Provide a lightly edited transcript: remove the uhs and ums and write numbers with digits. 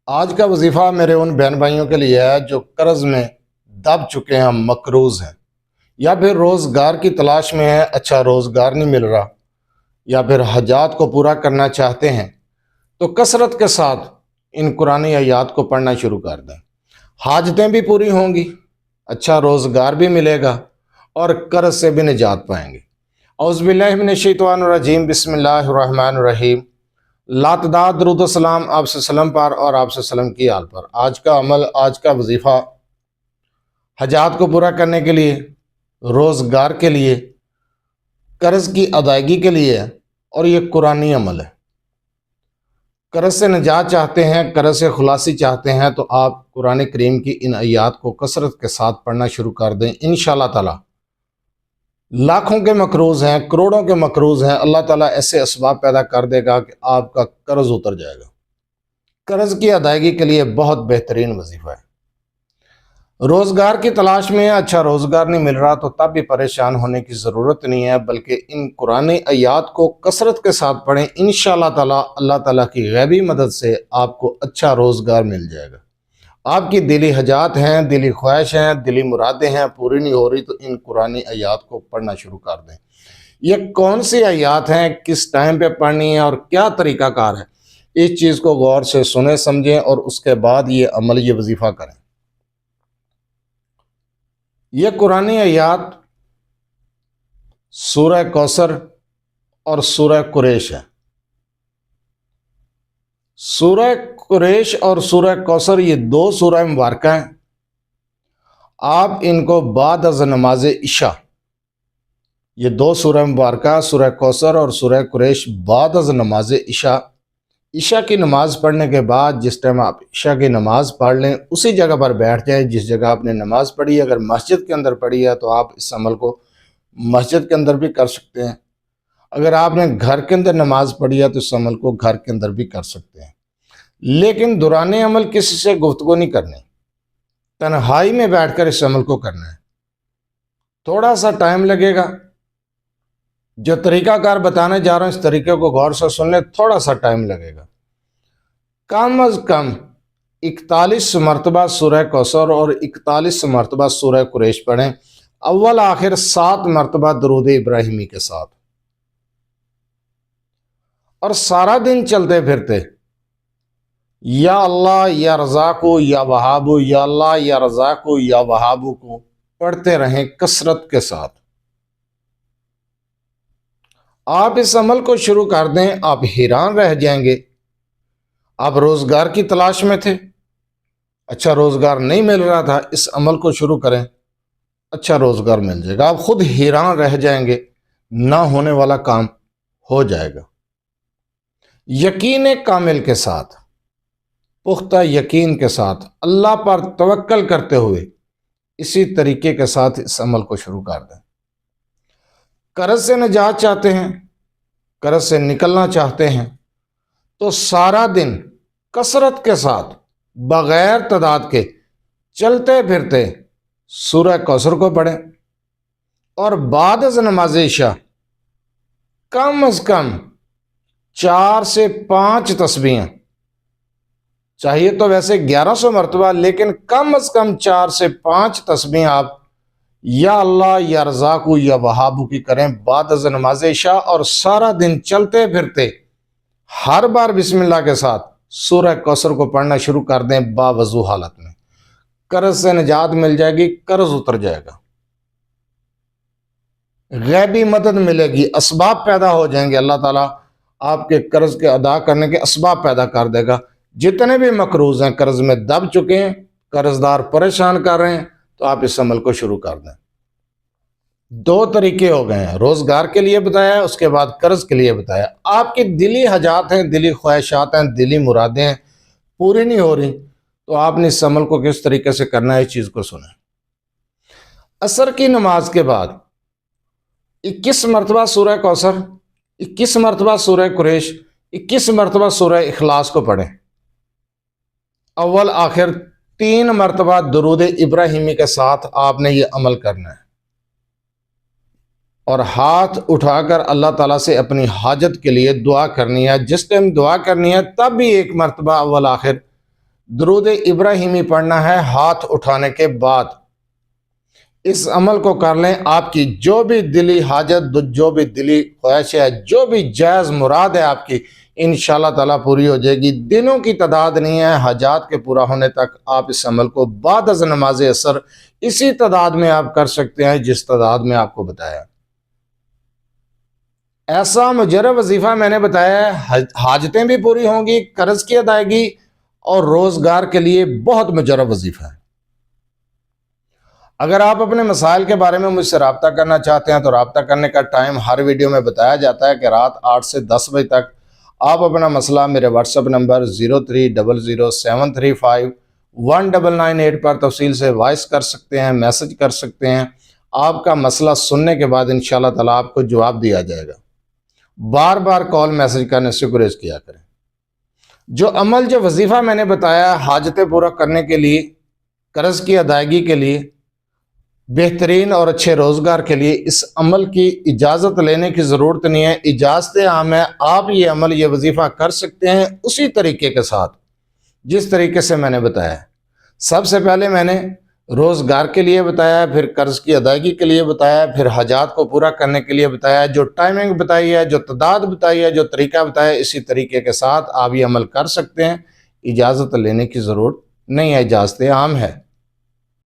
آج کا وظیفہ میرے ان بہن بھائیوں کے لیے ہے جو قرض میں دب چکے ہیں، مقروض ہیں، یا پھر روزگار کی تلاش میں ہیں، اچھا روزگار نہیں مل رہا، یا پھر حاجات کو پورا کرنا چاہتے ہیں تو کثرت کے ساتھ ان قرآنی آیات کو پڑھنا شروع کر دیں۔ حاجتیں بھی پوری ہوں گی، اچھا روزگار بھی ملے گا اور قرض سے بھی نجات پائیں گے۔ اعوذ باللہ من الشیطان الرجیم، بسم اللہ الرحمن الرحیم۔ لاتداد درود و سلام آپ سے وسلم پر اور آپ سے وسلم کی آل پر۔ آج کا عمل، آج کا وظیفہ حاجات کو پورا کرنے کے لیے، روزگار کے لیے، قرض کی ادائیگی کے لیے ہے، اور یہ قرآنی عمل ہے۔ قرض سے نجات چاہتے ہیں، قرض سے خلاصی چاہتے ہیں تو آپ قرآن کریم کی ان آیات کو کثرت کے ساتھ پڑھنا شروع کر دیں۔ انشاءاللہ تعالی لاکھوں کے مقروض ہیں، کروڑوں کے مقروض ہیں، اللہ تعالیٰ ایسے اسباب پیدا کر دے گا کہ آپ کا قرض اتر جائے گا۔ قرض کی ادائیگی کے لیے بہت بہترین وظیفہ ہے۔ روزگار کی تلاش میں اچھا روزگار نہیں مل رہا تو تب بھی پریشان ہونے کی ضرورت نہیں ہے، بلکہ ان قرآنی آیات کو کثرت کے ساتھ پڑھیں۔ انشاءاللہ تعالیٰ اللہ تعالیٰ کی غیبی مدد سے آپ کو اچھا روزگار مل جائے گا۔ آپ کی دلی حاجات ہیں، دلی خواہش ہیں، دلی مرادیں ہیں، پوری نہیں ہو رہی تو ان قرآنی آیات کو پڑھنا شروع کر دیں۔ یہ کون سی آیات ہیں، کس ٹائم پہ پڑھنی ہے اور کیا طریقہ کار ہے، اس چیز کو غور سے سنیں سمجھیں اور اس کے بعد یہ عمل، یہ وظیفہ کریں۔ یہ قرآنی آیات سورہ کوثر اور سورہ قریش ہے۔ سورہ قریش اور سورہ کوثر یہ دو سورہ مبارکہ ہیں۔ آپ ان کو بعد از نماز عشاء، یہ دو سورہ مبارکہ سورہ کوثر اور سورہ قریش بعد از نماز عشاء کی نماز پڑھنے کے بعد، جس ٹائم آپ عشاء کی نماز پڑھ لیں اسی جگہ پر بیٹھ جائیں جس جگہ آپ نے نماز پڑھی ہے۔ اگر مسجد کے اندر پڑھی ہے تو آپ اس عمل کو مسجد کے اندر بھی کر سکتے ہیں، اگر آپ نے گھر کے اندر نماز پڑھی ہے تو اس عمل کو گھر کے اندر بھی کر سکتے ہیں، لیکن دوران عمل کسی سے گفتگو نہیں کرنی، تنہائی میں بیٹھ کر اس عمل کو کرنا ہے۔ تھوڑا سا ٹائم لگے گا، جو طریقہ کار بتانے جا رہا ہوں اس طریقے کو غور سے سن لیں، تھوڑا سا ٹائم لگے گا۔ کم از کم 41 مرتبہ سورہ کوثر اور 41 مرتبہ سورہ قریش پڑھیں، اول آخر 7 مرتبہ درود ابراہیمی کے ساتھ، اور سارا دن چلتے پھرتے یا اللہ یا رزاقو یا وہابو، یا اللہ یا رزاقو یا وہابو کو پڑھتے رہیں کثرت کے ساتھ۔ آپ اس عمل کو شروع کر دیں، آپ حیران رہ جائیں گے۔ آپ روزگار کی تلاش میں تھے، اچھا روزگار نہیں مل رہا تھا، اس عمل کو شروع کریں، اچھا روزگار مل جائے گا۔ آپ خود حیران رہ جائیں گے، نہ ہونے والا کام ہو جائے گا۔ یقین کامل کے ساتھ، پختہ یقین کے ساتھ، اللہ پر توکل کرتے ہوئے اسی طریقے کے ساتھ اس عمل کو شروع کر دیں۔ قرض سے نجات چاہتے ہیں، قرض سے نکلنا چاہتے ہیں تو سارا دن کثرت کے ساتھ بغیر تعداد کے چلتے پھرتے سورہ کوثر کو پڑھیں، اور بعد از نماز عشاء کم از کم 4 سے 5 تسبیحیں، چاہیے تو ویسے 1100 مرتبہ، لیکن کم از کم 4 سے 5 تسبیح آپ یا اللہ یا رزاقو یا وہابو کی کریں بعد از نماز عشاء، اور سارا دن چلتے پھرتے ہر بار بسم اللہ کے ساتھ سورہ کوثر کو پڑھنا شروع کر دیں باوضو حالت میں۔ قرض سے نجات مل جائے گی، قرض اتر جائے گا، غیبی مدد ملے گی، اسباب پیدا ہو جائیں گے، اللہ تعالیٰ آپ کے قرض کے ادا کرنے کے اسباب پیدا کر دے گا۔ جتنے بھی مقروض ہیں، قرض میں دب چکے ہیں، قرض دار پریشان کر رہے ہیں، تو آپ اس عمل کو شروع کر دیں۔ 2 طریقے ہو گئے ہیں، روزگار کے لیے بتایا، اس کے بعد قرض کے لیے بتایا۔ آپ کی دلی حاجات ہیں، دلی خواہشات ہیں، دلی مرادیں ہیں، پوری نہیں ہو رہی تو آپ نے اس عمل کو کس طریقے سے کرنا ہے، اس چیز کو سنیں۔ عصر کی نماز کے بعد 21 مرتبہ سورہ کوثر، 21 مرتبہ سورہ قریش، 21 مرتبہ سورہ اخلاص کو پڑھیں، اول آخر 3 مرتبہ درود ابراہیمی کے ساتھ آپ نے یہ عمل کرنا ہے، اور ہاتھ اٹھا کر اللہ تعالیٰ سے اپنی حاجت کے لیے دعا کرنی ہے۔ جس ٹائم دعا کرنی ہے تب بھی 1 مرتبہ اول آخر درود ابراہیمی پڑھنا ہے ہاتھ اٹھانے کے بعد۔ اس عمل کو کر لیں، آپ کی جو بھی دلی حاجت، جو بھی دلی خواہش ہے، جو بھی جائز مراد ہے آپ کی، انشاءاللہ تعالیٰ پوری ہو جائے گی۔ دنوں کی تعداد نہیں ہے، حاجات کے پورا ہونے تک آپ اس عمل کو بعد از نماز عصر اسی تعداد میں آپ کر سکتے ہیں جس تعداد میں آپ کو بتایا۔ ایسا مجرب وظیفہ میں نے بتایا ہے، حاجتیں بھی پوری ہوں گی، قرض کی ادائیگی اور روزگار کے لیے بہت مجرب وظیفہ ہے۔ اگر آپ اپنے مسائل کے بارے میں مجھ سے رابطہ کرنا چاہتے ہیں تو رابطہ کرنے کا ٹائم ہر ویڈیو میں بتایا جاتا ہے کہ رات 8 سے 10 بجے تک آپ اپنا مسئلہ میرے واٹس ایپ نمبر 030073519998 پر تفصیل سے وائس کر سکتے ہیں، میسج کر سکتے ہیں۔ آپ کا مسئلہ سننے کے بعد انشاءاللہ تعالیٰ آپ کو جواب دیا جائے گا۔ بار بار کال میسج کرنے سے گریز کیا کریں۔ جو عمل، جو وظیفہ میں نے بتایا حاجتیں پورا کرنے کے لیے، قرض کی ادائیگی کے لیے، بہترین اور اچھے روزگار کے لیے، اس عمل کی اجازت لینے کی ضرورت نہیں ہے، اجازت عام ہے۔ آپ یہ عمل، یہ وظیفہ کر سکتے ہیں اسی طریقے کے ساتھ جس طریقے سے میں نے بتایا۔ سب سے پہلے میں نے روزگار کے لیے بتایا، پھر قرض کی ادائیگی کے لیے بتایا، پھر حاجات کو پورا کرنے کے لیے بتایا۔ جو ٹائمنگ بتائی ہے، جو تعداد بتائی ہے، جو طریقہ بتایا، اسی طریقے کے ساتھ آپ یہ عمل کر سکتے ہیں، اجازت لینے کی ضرورت نہیں ہے، اجازت عام ہے۔